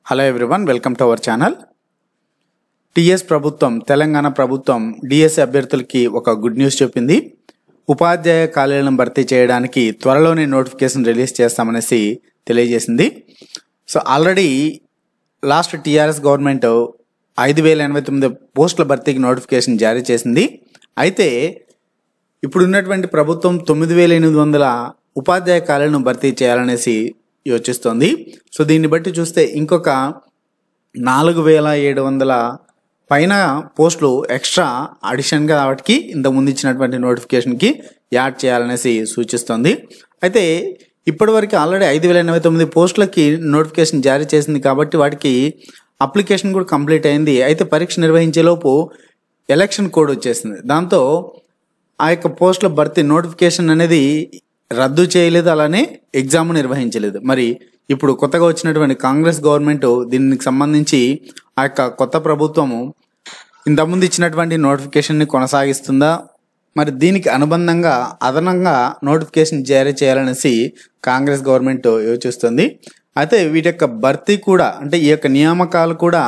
Hello everyone, welcome to our channel. TS ప్రభుత్వం, తెలంగాణ ప్రభుత్వం DSC అభ్యర్థులకి ఒక గుడ్ న్యూస్ చెప్పింది. ఉపాధ్యాయ ఖాళీలను భర్తీ చేయడానికి త్వరలోనే నోటిఫికేషన్ రిలీజ్ చేస్తామనేసి తెలియజేసింది. So already last TRS government 5,089 పోస్టుల భర్తీకి నోటిఫికేషన్ జారీ చేసింది. అయితే ఇప్పుడున్నటువంటి ప్రభుత్వం 9,800 ఉపాధ్యాయ ఖాళీలను భర్తీ చేయాలనేసి యోచిస్తోంది. సో దీన్ని బట్టి చూస్తే ఇంకొక 4,700 పైన పోస్టులు ఎక్స్ట్రా అడిషన్గా వాటికి ఇంతకుముందు ఇచ్చినటువంటి నోటిఫికేషన్కి యాడ్ చేయాలనేసి సూచిస్తోంది. అయితే ఇప్పటివరకు ఆల్రెడీ 5,089 పోస్టులకి నోటిఫికేషన్ జారీ చేసింది కాబట్టి వాటికి అప్లికేషన్ కూడా కంప్లీట్ అయింది. అయితే పరీక్ష నిర్వహించేలోపు ఎలక్షన్ కోడ్ వచ్చేసింది. దాంతో ఆ యొక్క పోస్టుల భర్తీ నోటిఫికేషన్ అనేది రద్దు చేయలేదు, అలానే ఎగ్జామ్ నిర్వహించలేదు. మరి ఇప్పుడు కొత్తగా వచ్చినటువంటి కాంగ్రెస్ గవర్నమెంట్ దీనికి సంబంధించి ఆ యొక్క కొత్త ప్రభుత్వము ఇంతకుముందు ఇచ్చినటువంటి నోటిఫికేషన్ని కొనసాగిస్తుందా, మరి దీనికి అనుబంధంగా అదనంగా నోటిఫికేషన్ జారీ చేయాలనేసి కాంగ్రెస్ గవర్నమెంట్ యోచిస్తుంది. అయితే వీటి యొక్క భర్తీ కూడా, అంటే ఈ యొక్క నియామకాలు కూడా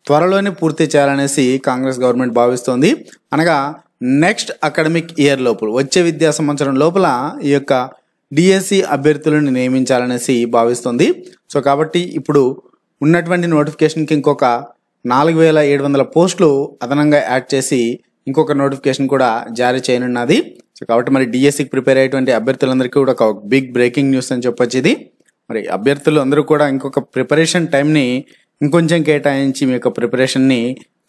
త్వరలోనే పూర్తి చేయాలనేసి కాంగ్రెస్ గవర్నమెంట్ భావిస్తోంది. అనగా నెక్స్ట్ అకాడమిక్ ఇయర్ లోపల, వచ్చే విద్యా సంవత్సరం లోపల ఈ యొక్క డిఎస్సి అభ్యర్థులను నియమించాలనేసి భావిస్తుంది. సో కాబట్టి ఇప్పుడు ఉన్నటువంటి నోటిఫికేషన్కి ఇంకొక 4,700 పోస్టులు అదనంగా యాడ్ చేసి ఇంకొక నోటిఫికేషన్ కూడా జారీ చేయనున్నది. సో కాబట్టి మరి డిఎస్సికి ప్రిపేర్ అయ్యేటువంటి అభ్యర్థులందరికీ కూడా ఒక బిగ్ బ్రేకింగ్ న్యూస్ అని చెప్పొచ్చు ఇది. మరి అభ్యర్థులు అందరూ కూడా ఇంకొక ప్రిపరేషన్ టైంని ఇంకొంచెం కేటాయించి మీ యొక్క ప్రిపరేషన్ని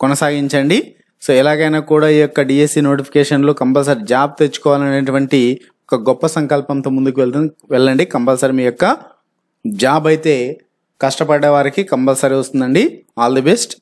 కొనసాగించండి. సో ఎలాగైనా కూడా ఈ యొక్క డిఎస్సి నోటిఫికేషన్లో కంపల్సరీ జాబ్ తెచ్చుకోవాలనేటువంటి ఒక గొప్ప సంకల్పంతో ముందుకు వెళ్ళండి. కంపల్సరీ మీ యొక్క జాబ్ అయితే కష్టపడే వారికి కంపల్సరీ వస్తుందండి. All the best.